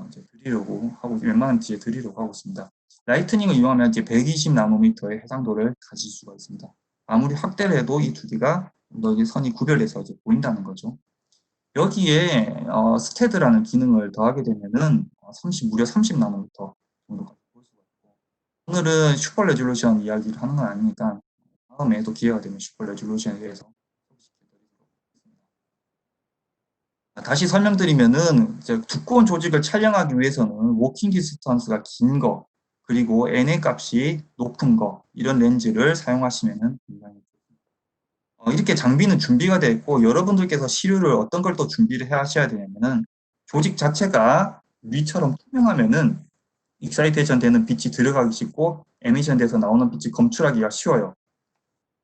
이제 드리려고 하고 웬만한 뒤에 드리려고 하고 있습니다. 라이트닝을 이용하면 이제 120 나노미터의 해상도를 가질 수가 있습니다. 아무리 확대를 해도 이 두 개가 여기 선이 구별돼서 이제 보인다는 거죠. 여기에 스테드라는 기능을 더하게 되면은 무려 30 나노미터 정도까지 볼 수가 있고 오늘은 슈퍼 레졸루션 이야기를 하는 건 아니니까 다음에도 기회가 되면 슈퍼 레졸루션에 대해서 다시 설명드리면은 두꺼운 조직을 촬영하기 위해서는 워킹 디스턴스가 긴 거, 그리고 NA 값이 높은 거 이런 렌즈를 사용하시면은 굉장히 이렇게 장비는 준비가 되어 있고 여러분들께서 시료를 어떤 걸 또 준비를 하셔야 되냐면은 조직 자체가 유리처럼 투명하면은 익사이테이션 되는 빛이 들어가기 쉽고 에미션 돼서 나오는 빛이 검출하기가 쉬워요.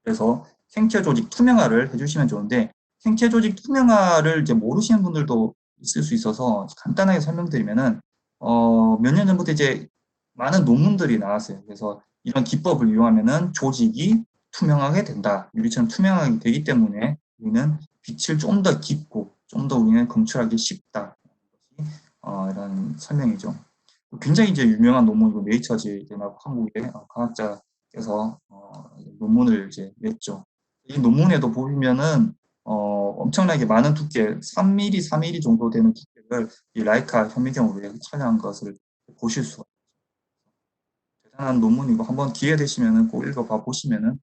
그래서 생체 조직 투명화를 해주시면 좋은데 생체 조직 투명화를 이제 모르시는 분들도 있을 수 있어서 간단하게 설명드리면은 몇 년 전부터 이제 많은 논문들이 나왔어요. 그래서 이런 기법을 이용하면은 조직이 투명하게 된다. 유리처럼 투명하게 되기 때문에 우리는 빛을 좀 더 깊고 좀 더 우리는 검출하기 쉽다. 이런 설명이죠. 굉장히 이제 유명한 논문이고 네이처지 한국의 과학자께서 논문을 이제 냈죠. 이 논문에도 보면은 엄청나게 많은 두께, 3mm, 4mm 정도 되는 두께를 이 라이카 현미경으로 촬영한 것을 보실 수가 있어요. 대단한 논문이고 한번 기회 되시면은 꼭 읽어봐 보시면은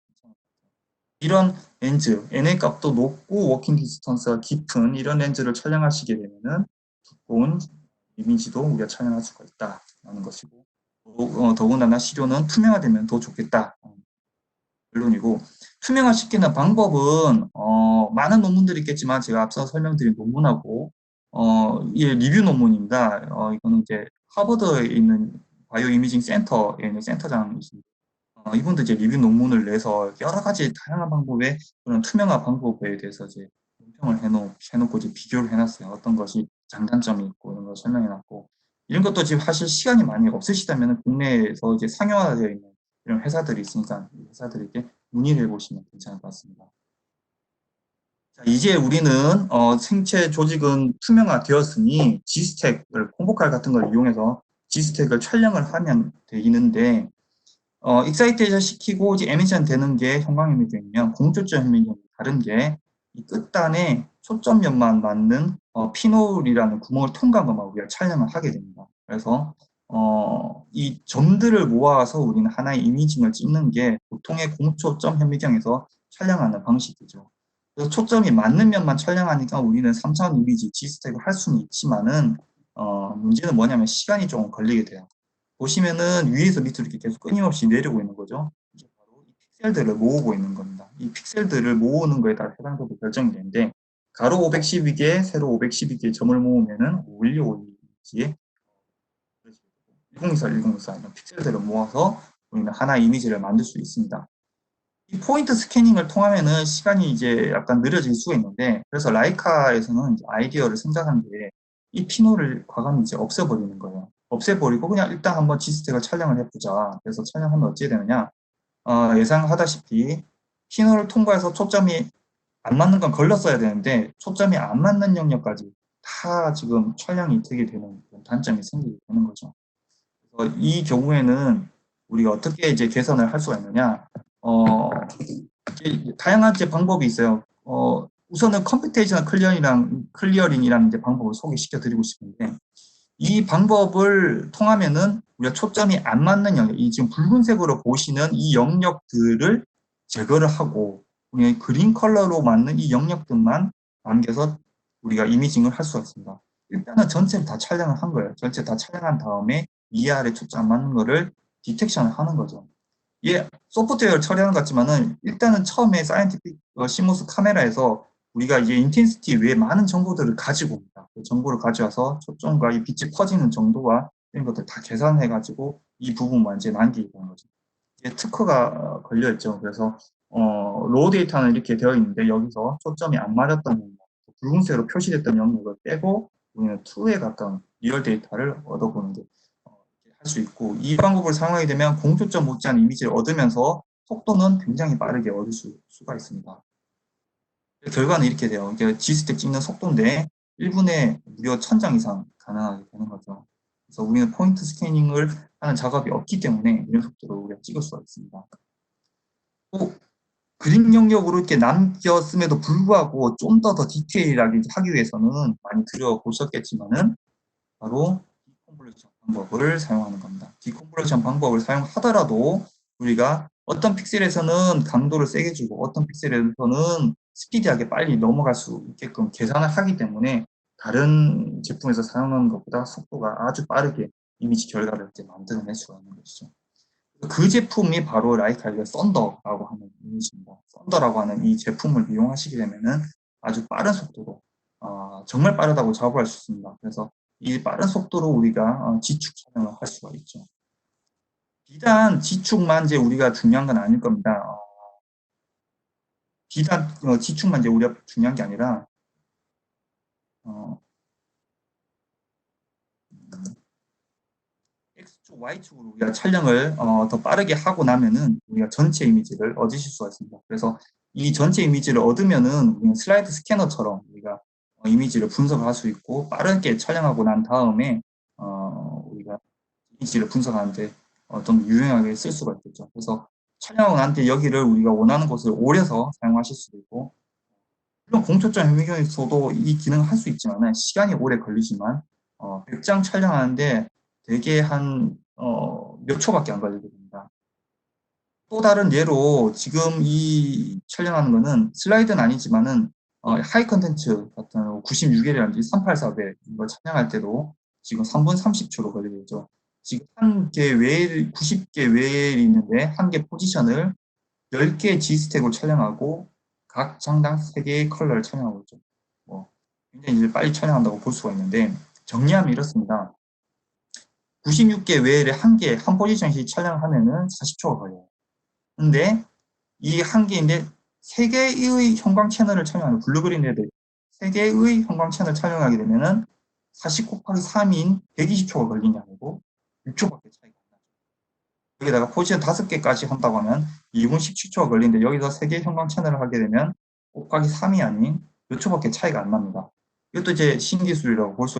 이런 렌즈, NA 값도 높고 워킹 디스턴스가 깊은 이런 렌즈를 촬영하시게 되면은 두꺼운 이미지도 우리가 촬영할 수가 있다라는 것이고 더군다나 시료는 투명화되면 더 좋겠다. 결론이고 투명화시키는 방법은 많은 논문들이 있겠지만 제가 앞서 설명드린 논문하고 이 리뷰 논문입니다. 이거는 이제 하버드에 있는 바이오 이미징 센터에 있는 센터장이십니다. 이분도 이제 리뷰 논문을 내서 여러 가지 다양한 방법의 그런 투명화 방법에 대해서 이제 논평을 해놓고 이제 비교를 해놨어요. 어떤 것이 장단점이 있고 이런 걸 설명해놨고 이런 것도 지금 사실 시간이 많이 없으시다면 국내에서 이제 상용화되어 있는 이런 회사들이 있으니까 이 회사들에게 문의를 해보시면 괜찮을 것 같습니다. 자, 이제 우리는 생체 조직은 투명화되었으니 지스택을 콩보칼 같은 걸 이용해서 지스택을 촬영을 하면 되는데 익사이테이션 시키고 이제 에미션 되는 게 형광현미경이면 공초점 현미경이 다른 게 이 끝단에 초점면만 맞는 피놀이라는 구멍을 통과한 것만 우리가 촬영을 하게 됩니다. 그래서 이 점들을 모아서 우리는 하나의 이미징을 찍는 게 보통의 공초점 현미경에서 촬영하는 방식이죠. 그래서 초점이 맞는 면만 촬영하니까 우리는 3차원 이미지 G스택을 할 수는 있지만은 문제는 뭐냐면 시간이 조금 걸리게 돼요. 보시면은 위에서 밑으로 이렇게 계속 끊임없이 내려오고 있는 거죠. 이게 바로 이 픽셀들을 모으고 있는 겁니다. 이 픽셀들을 모으는 거에 따라 해당도도 결정이 되는데 가로 512개, 세로 512개 점을 모으면은 512, 1024, 1024 이런 픽셀들을 모아서 우리는 하나의 이미지를 만들 수 있습니다. 이 포인트 스캐닝을 통하면은 시간이 이제 약간 느려질 수가 있는데 그래서 라이카에서는 아이디어를 생각하는데 이 피노를 과감히 이제 없애버리는 거예요. 없애버리고 그냥 일단 한번 지스택을 촬영을 해보자. 그래서 촬영하면 어찌 되느냐 예상하다시피 피노를 통과해서 초점이 안 맞는 건 걸렀어야 되는데 초점이 안 맞는 영역까지 다 지금 촬영이 되게 되는 단점이 생기게 되는 거죠. 그래서 이 경우에는 우리가 어떻게 이제 개선을 할 수가 있느냐 다양한 이제 방법이 있어요. 우선은 컴퓨테이셔널 클리어링이라는 이제 방법을 소개시켜 드리고 싶은데 이 방법을 통하면은 우리가 초점이 안 맞는 영역, 이 지금 붉은색으로 보시는 이 영역들을 제거를 하고 우리가 그린 컬러로 맞는 이 영역들만 남겨서 우리가 이미징을 할 수가 있습니다. 일단은 전체를 다 촬영을 한 거예요. 전체 다 촬영한 다음에 위아래 초점 안 맞는 거를 디텍션을 하는 거죠. 예, 소프트웨어를 처리하는 것 같지만은 일단은 처음에 사이언티픽 시모스 카메라에서 우리가 이제 인텐시티 외에 많은 정보들을 가지고 옵니다. 그 정보를 가져와서 초점과 이 빛이 퍼지는 정도와 이런 것들 다 계산해 가지고 이 부분만 이제 남기게 되는 거죠. 이게 특허가 걸려 있죠. 그래서 로우 데이터는 이렇게 되어 있는데 여기서 초점이 안 맞았던 영역, 붉은색으로 표시됐던 영역을 빼고 우리는 2에 가까운 리얼 데이터를 얻어보는 게 할 수 있고 이 방법을 사용하게 되면 공초점 못지않은 이미지를 얻으면서 속도는 굉장히 빠르게 얻을 수가 있습니다. 결과는 이렇게 돼요. 이게 G스택 찍는 속도인데 1분에 무려 1000장 이상 가능하게 되는 거죠. 그래서 우리는 포인트 스캐닝을 하는 작업이 없기 때문에 이런 속도로 우리가 찍을 수가 있습니다. 또 그림 영역으로 이렇게 남겼음에도 불구하고 좀 더 디테일하게 하기 위해서는 많이 들어보셨겠지만은 바로 디컨볼루션 방법을 사용하는 겁니다. 디컨볼루션 방법을 사용하더라도 우리가 어떤 픽셀에서는 강도를 세게 주고 어떤 픽셀에서는 스피디하게 빨리 넘어갈 수 있게끔 계산을 하기 때문에 다른 제품에서 사용하는 것보다 속도가 아주 빠르게 이미지 결과를 이제 만들어낼 수가 있는 것이죠. 그 제품이 바로 라이카의 썬더라고 하는 이미지입니다. 썬더라고 하는 이 제품을 이용하시게 되면은 아주 빠른 속도로 정말 빠르다고 자부할 수 있습니다. 그래서 이 빠른 속도로 우리가 지축 촬영을 할 수가 있죠. 비단 지축만 이제 우리가 중요한 건 아닐 겁니다. 비단 지축만 이제 우리가 중요한 게 아니라 Y축으로 우리가 촬영을 더 빠르게 하고 나면은 우리가 전체 이미지를 얻으실 수가 있습니다. 그래서 이 전체 이미지를 얻으면은 우리는 슬라이드 스캐너처럼 우리가 이미지를 분석을 할 수 있고 빠르게 촬영하고 난 다음에 우리가 이미지를 분석하는데 좀 유용하게 쓸 수가 있겠죠. 그래서 촬영하고 난 뒤에 여기를 우리가 원하는 곳을 오려서 사용하실 수도 있고, 물론 공초점 현미경에서도 이 기능을 할 수 있지만 시간이 오래 걸리지만 100장 촬영하는데 되게 한 몇 초밖에 안 걸리게 됩니다. 또 다른 예로 지금 이 촬영하는 거는 슬라이드는 아니지만은 하이 컨텐츠 같은 96일이라든지 3840 이거 촬영할 때도 지금 3분 30초로 걸리죠. 지금 한 개 웨일, 90개 웨일이 있는데 한 개 포지션을 10개 G스택으로 촬영하고 각 장당 3개의 컬러를 촬영하고 있죠. 뭐 굉장히 이제 빨리 촬영한다고 볼 수가 있는데, 정리하면 이렇습니다. 96개 웨일에 한 포지션씩 촬영하면은 40초가 걸려요. 근데 이 한 개인데 3개의 형광 채널을 촬영하는 블루그린 레드 3개의 형광 채널 촬영하게 되면은 40 곱하기 3인 120초가 걸리는 게 아니고 6초밖에 차이가 안 나죠. 여기다가 포지션 5개까지 한다고 하면 2분 17초가 걸리는데 여기서 3개 형광 채널을 하게 되면 곱하기 3이 아닌 몇 초밖에 차이가 안 납니다. 이것도 이제 신기술이라고 볼 수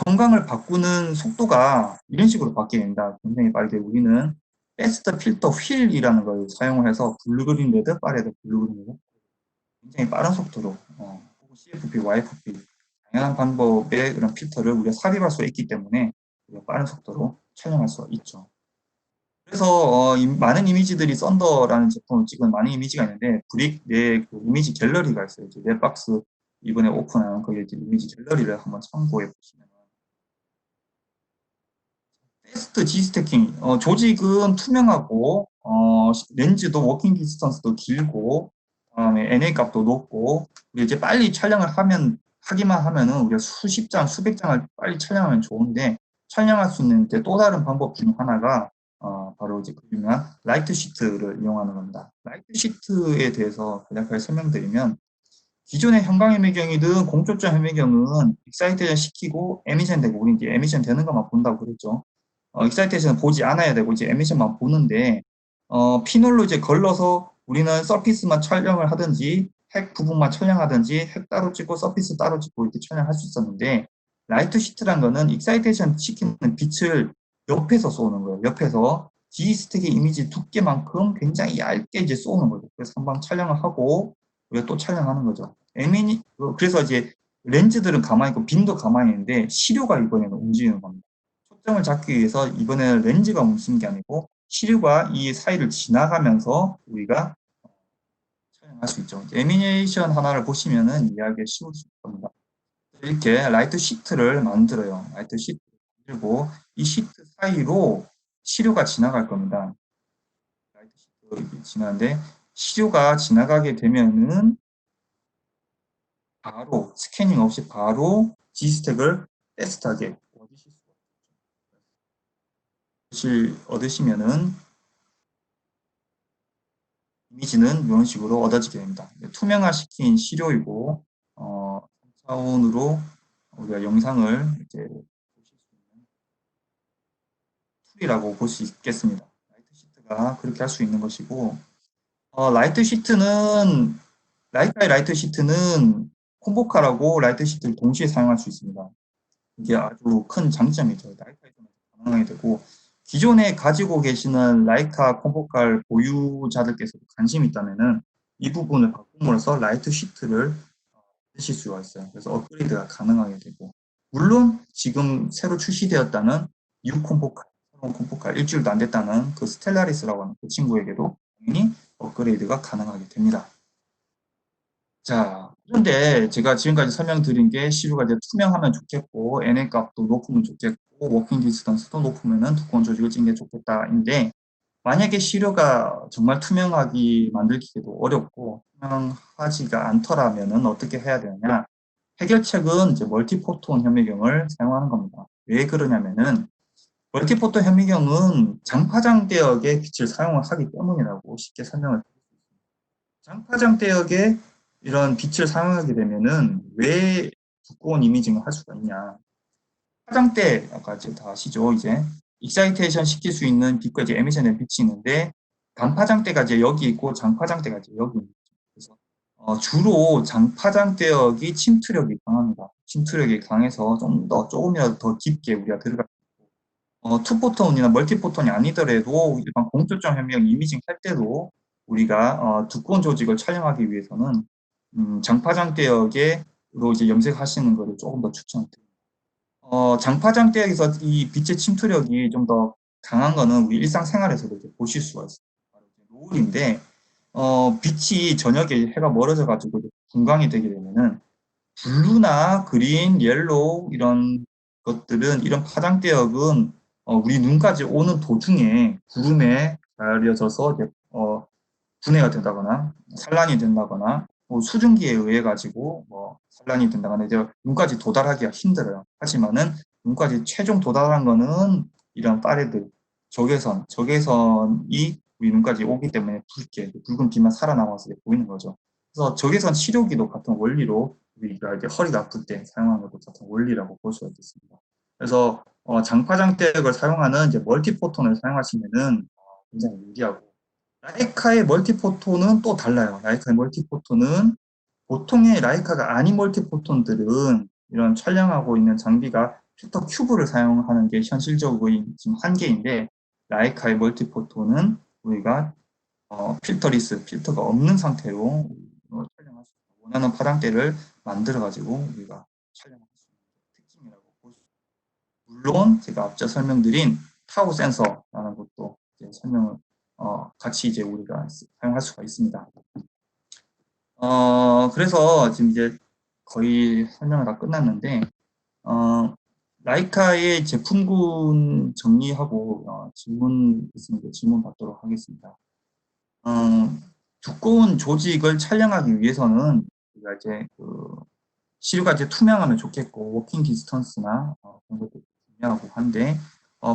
형광을 바꾸는 속도가 이런 식으로 바뀌게 됩니다. 굉장히 빠르게 우리는 패스트 필터 휠이라는 걸 사용을 해서 블루그린 레드, 빠르게 블루그린 레드 굉장히 빠른 속도로 CFP, YFP 다양한 방법의 그런 필터를 우리가 삽입할 수 있기 때문에 우리가 빠른 속도로 촬영할 수가 있죠. 그래서 많은 이미지들이 썬더라는 제품을 찍은 많은 이미지가 있는데 브릭 그 이미지 갤러리가 있어요. 넷박스 이번에 오픈한 거기에 이미지 갤러리를 한번 참고해 보시면 패스트 G 스태킹 조직은 투명하고 렌즈도 워킹 디스턴스도 길고 그다음에 NA 값도 높고 이제 빨리 촬영을 하기만 하면은 우리가 수십 장, 수백 장을 빨리 촬영하면 좋은데 촬영할 수 있는 또 다른 방법 중 하나가 바로 이제 그 유명한 라이트 시트를 이용하는 겁니다. 라이트 시트에 대해서 간략하게 설명드리면 기존의 형광 현미경이든 공초점 현미경은 익사이테이션 시키고 에미션 되고 우리 이제 에미션 되는 것만 본다고 그랬죠. 익사이테이션은 보지 않아야 되고 이제 에미션만 보는데 피놀로 이제 걸러서 우리는 서피스만 촬영을 하든지 핵 부분만 촬영하든지 핵 따로 찍고 서피스 따로 찍고 이렇게 촬영할 수 있었는데 라이트 시트란 거는 익사이테이션 시키는 빛을 옆에서 쏘는 거예요. 옆에서 G스택의 이미지 두께만큼 굉장히 얇게 이제 쏘는 거죠. 그래서 한번 촬영을 하고 우리가 또 촬영하는 거죠. 그래서 이제 렌즈들은 가만히 있고 빔도 가만히 있는데 시료가 이번에는 움직이는 겁니다. 초점을 잡기 위해서 이번에는 렌즈가 움직이는 게 아니고 시류가 이 사이를 지나가면서 우리가 촬영할 수 있죠. 애니메이션 하나를 보시면은 이해하기 쉬울 수 겁니다. 이렇게 라이트 시트를 만들어요. 라이트 시트 그리고 이 시트 사이로 시류가 지나갈 겁니다. 라이트 시트 지나는데 시류가 지나가게 되면은 바로 스캐닝 없이 바로 G스택을 테스트하게 얻으시면은 이미지는 이런 식으로 얻어지게 됩니다. 투명화시킨 시료이고 3차원으로 우리가 영상을 이제 보실 수 있는 툴이라고 볼 수 있겠습니다. 라이트 시트가 그렇게 할 수 있는 것이고 라이트 시트는 라이카의 라이트 시트는 콤보카라고 라이트 시트를 동시에 사용할 수 있습니다. 이게 아주 큰 장점이죠. 라이카에서는 가능하게 되고 기존에 가지고 계시는 라이카 콤보칼 보유자들께서 관심이 있다면은 이 부분을 바꿈으로써 라이트 시트를 쓰실 수가 있어요. 그래서 업그레이드가 가능하게 되고 물론 지금 새로 출시되었다는 U 콤보칼, 새로운 콤보칼 일주일도 안 됐다는 그 스텔라리스라고 하는 그 친구에게도 당연히 업그레이드가 가능하게 됩니다. 자, 그런데 제가 지금까지 설명드린 게 시류가 이제 투명하면 좋겠고 NA 값도 높으면 좋겠고 워킹 디스턴스도 높으면 두꺼운 조직을 찍는 게 좋겠다인데 만약에 시료가 정말 투명하기 만들기도 어렵고 투명하지가 않더라면 어떻게 해야 되느냐? 해결책은 이제 멀티포톤 현미경을 사용하는 겁니다. 왜 그러냐면은 멀티포톤 현미경은 장파장 대역의 빛을 사용을 하기 때문이라고 쉽게 설명을 드리겠습니다. 장파장 대역의 이런 빛을 사용하게 되면은 왜 두꺼운 이미징을 할 수가 있냐? 화장대 아까 이제 다 아시죠 이제 익사이테이션 시킬 수 있는 빛과 이제 에미션의 빛이 있는데, 단파장대가 이제 여기 있고 장파장대가 이제 여기 있는 거죠. 그래서 주로 장파장대역이 침투력이 강합니다. 침투력이 강해서 조금이라도 더 깊게 우리가 들어가. 투포톤이나 멀티포톤이 아니더라도 일반 공조점 현미경 이미징 할 때도 우리가 두꺼운 조직을 촬영하기 위해서는 장파장대역으로 이제 염색하시는 것을 조금 더 추천드립니다. 장파장대역에서 이 빛의 침투력이 좀 더 강한 거는 우리 일상생활에서도 이제 보실 수가 있어요. 바로 이제 노을인데 빛이 저녁에 해가 멀어져 가지고 분광이 되게 되면은 블루나 그린, 옐로우 이런 것들은, 이런 파장대역은 우리 눈까지 오는 도중에 구름에 가려져서 이제, 분해가 된다거나 산란이 된다거나 수증기에 의해 가지고 산란이 된다거나 이제 눈까지 도달하기가 힘들어요. 하지만은 눈까지 최종 도달한 거는 이런 파레들, 적외선이 우리 눈까지 오기 때문에 붉은 빛만 살아남아서 보이는 거죠. 그래서 적외선 치료기도 같은 원리로 우리가 이제 허리가 아플 때 사용하는 것도 같은 원리라고 볼 수가 있겠습니다. 그래서 장파장대역을 사용하는 이제 멀티포톤을 사용하시면은 굉장히 유리하고, 라이카의 멀티포톤은 또 달라요. 라이카의 멀티포톤은 보통의 라이카가 아닌 멀티포톤들은 이런 촬영하고 있는 장비가 필터 큐브를 사용하는 게 현실적인 지금 한계인데, 라이카의 멀티포톤은 우리가 필터가 없는 상태로 촬영할 수 있는, 원하는 파장대를 만들어 가지고 우리가 촬영할 수 있는 특징이라고 볼 수 있습니다. 물론 제가 앞서 설명드린 타우 센서라는 것도 이제 설명을 같이 이제 우리가 사용할 수가 있습니다. 그래서 지금 이제 거의 설명을 다 끝났는데, 라이카의 제품군 정리하고 질문 있으면 질문 받도록 하겠습니다. 두꺼운 조직을 촬영하기 위해서는 우리가 이제 시류가 이제 투명하면 좋겠고, 워킹 디스턴스나 그런 것도 중요하고 한데,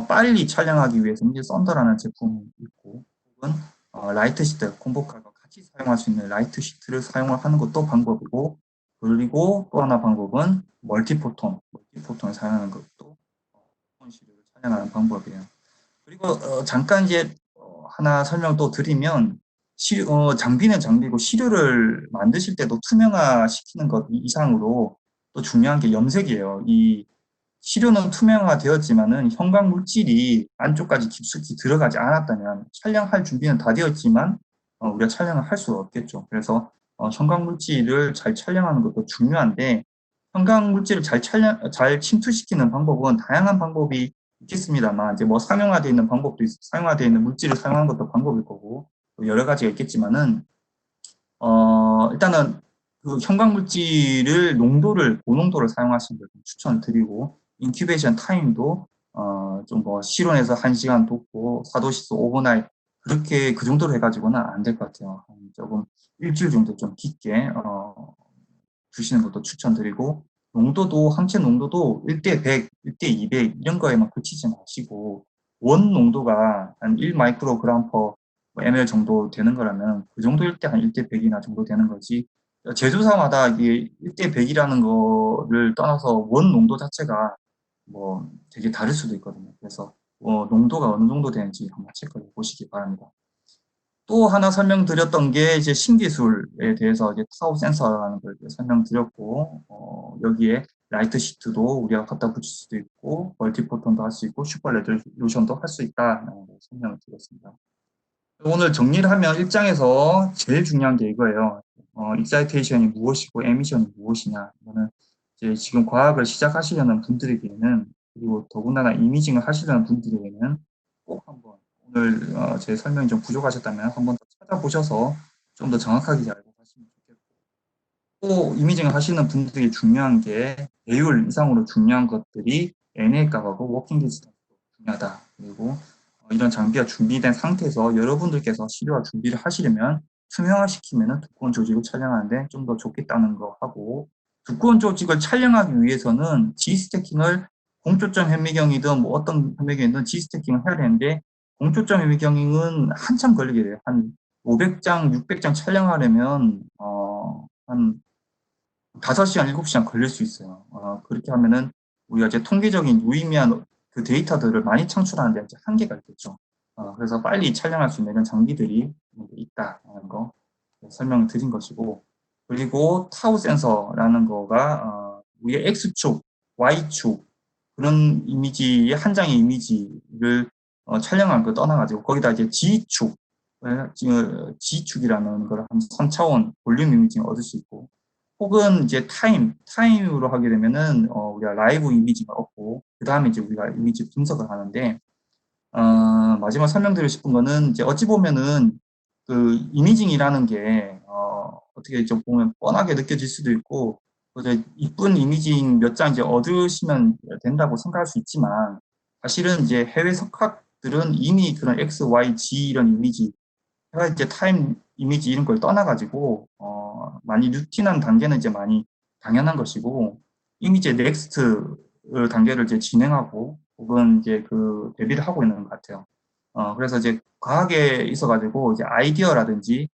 빨리 촬영하기 위해서는 이제 썬더라는 제품이 있고, 혹은 라이트 시트, 콤보카가 같이 사용할 수 있는 라이트 시트를 사용을 하는 것도 방법이고, 그리고 또 하나 방법은 멀티포톤을 사용하는 것도 시류를 촬영하는 방법이에요. 그리고 잠깐 이제 하나 설명 또 드리면, 장비는 장비고 시료를 만드실 때도 투명화 시키는 것 이상으로 또 중요한 게 염색이에요. 이 시료는 투명화 되었지만은 형광 물질이 안쪽까지 깊숙이 들어가지 않았다면 촬영할 준비는 다 되었지만 우리가 촬영을 할 수가 없겠죠. 그래서 형광 물질을 잘 촬영하는 것도 중요한데, 형광 물질을 잘 침투시키는 방법은 다양한 방법이 있겠습니다만, 이제 상용화되어 있는 방법도 사용화되어 있는 물질을 사용하는 것도 방법일 거고 여러 가지가 있겠지만은, 일단은 그 형광 물질을 고농도를 사용하시는 걸 추천을 드리고, 인큐베이션 타임도 좀 실온에서 1시간 뒀고 4도씨에서 오버나잇, 그렇게 그 정도로 해가지고는 안 될 것 같아요. 조금 일주일 정도 좀 깊게 주시는 것도 추천드리고, 항체 농도도 1대100, 1대200 이런 거에만 그치지 마시고, 원 농도가 한 1마이크로그램 per ml 정도 되는 거라면 그 정도일 때 한 1대100이나 정도 되는 거지, 제조사마다 이게 1대100이라는 거를 떠나서 원 농도 자체가 되게 다를 수도 있거든요. 그래서 농도가 어느 정도 되는지 한번 체크해 보시기 바랍니다. 또 하나 설명드렸던 게 이제 신기술에 대해서 이제 타우 센서라는 걸 설명드렸고, 여기에 라이트 시트도 우리가 갖다 붙일 수도 있고, 멀티포톤도 할 수 있고, 슈퍼 레졸루션도 할 수 있다라는 걸 설명을 드렸습니다. 오늘 정리를 하면 1장에서 제일 중요한 게 이거예요. 익사이테이션이 무엇이고 에미션이 무엇이냐. 이거는 이제 지금 과학을 시작하시려는 분들에게는, 그리고 더군다나 이미징을 하시려는 분들에게는 꼭 한번, 오늘 제 설명이 좀 부족하셨다면 한번 더 찾아보셔서 좀 더 정확하게 알고 가시면 좋겠고, 또 이미징을 하시는 분들이 중요한 게 배율 이상으로 중요한 것들이 NA 값하고 워킹 디스턴스도 중요하다. 그리고 이런 장비가 준비된 상태에서 여러분들께서 시료와 준비를 하시려면 투명화시키면 두꺼운 조직을 촬영하는데 좀 더 좋겠다는 거 하고, 두꺼운 조직을 촬영하기 위해서는 G스태킹을, 공초점 현미경이든 어떤 현미경이든 G스태킹을 해야 되는데, 공초점 현미경은 한참 걸리게 돼요. 한 500장, 600장 촬영하려면 한 5시간, 7시간 걸릴 수 있어요. 그렇게 하면은 우리가 이제 통계적인 유의미한 그 데이터들을 많이 창출하는 데 이제 한계가 있겠죠. 그래서 빨리 촬영할 수 있는 이런 장비들이 있다는 거 설명을 드린 것이고, 그리고 타우 센서라는 거가 우리의 X축, Y축 그런 이미지 한 장의 이미지를 촬영한 거 떠나가지고 거기다 이제 G축, G축이라는 걸 한 3차원 볼륨 이미징 얻을 수 있고, 혹은 이제 타임으로 하게 되면은 우리가 라이브 이미지가 얻고 그 다음에 이제 우리가 이미지 분석을 하는데, 마지막 설명드리고 싶은 거는 이제 어찌 보면은 그 이미징이라는 게 어떻게 좀 보면 뻔하게 느껴질 수도 있고 이제 이쁜 이미징 몇 장 이제 얻으시면 된다고 생각할 수 있지만, 사실은 이제 해외 석학들은 이미 그런 X, Y, Z 이런 이미지, 제가 이제 타임 이미지 이런 걸 떠나가지고 많이 루틴한 단계는 이제 많이 당연한 것이고, 이미 이제 넥스트 단계를 이제 진행하고 혹은 이제 그 대비를 하고 있는 것 같아요. 그래서 이제 과학에 있어가지고 이제 아이디어라든지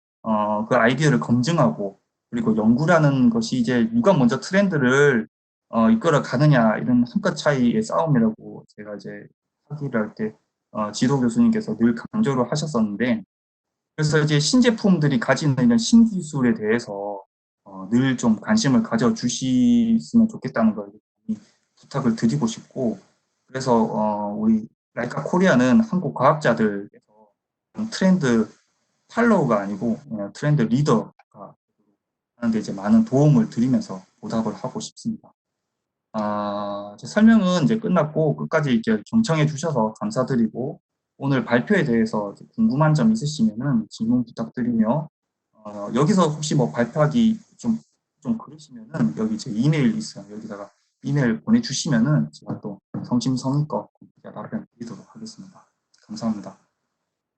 그 아이디어를 검증하고, 그리고 연구라는 것이 이제 누가 먼저 트렌드를 이끌어 가느냐 이런 한 끗 차이의 싸움이라고 제가 이제 학위를 할 때 지도 교수님께서 늘 강조를 하셨었는데, 그래서 이제 신제품들이 가지는 이런 신기술에 대해서 늘 좀 관심을 가져주시면 좋겠다는 걸 부탁을 드리고 싶고, 그래서 우리 라이카 코리아는 한국 과학자들에서 트렌드 팔로우가 아니고 트렌드 리더가 하는데 이제 많은 도움을 드리면서 보답을 하고 싶습니다. 이제 설명은 이제 끝났고 끝까지 이제 경청해 주셔서 감사드리고, 오늘 발표에 대해서 궁금한 점 있으시면은 질문 부탁드리며, 여기서 혹시 뭐 발표하기 좀 그러시면은 여기 제 이메일 있어요. 여기다가 이메일 보내주시면은 제가 또 성심성의껏 답변 드리도록 하겠습니다. 감사합니다.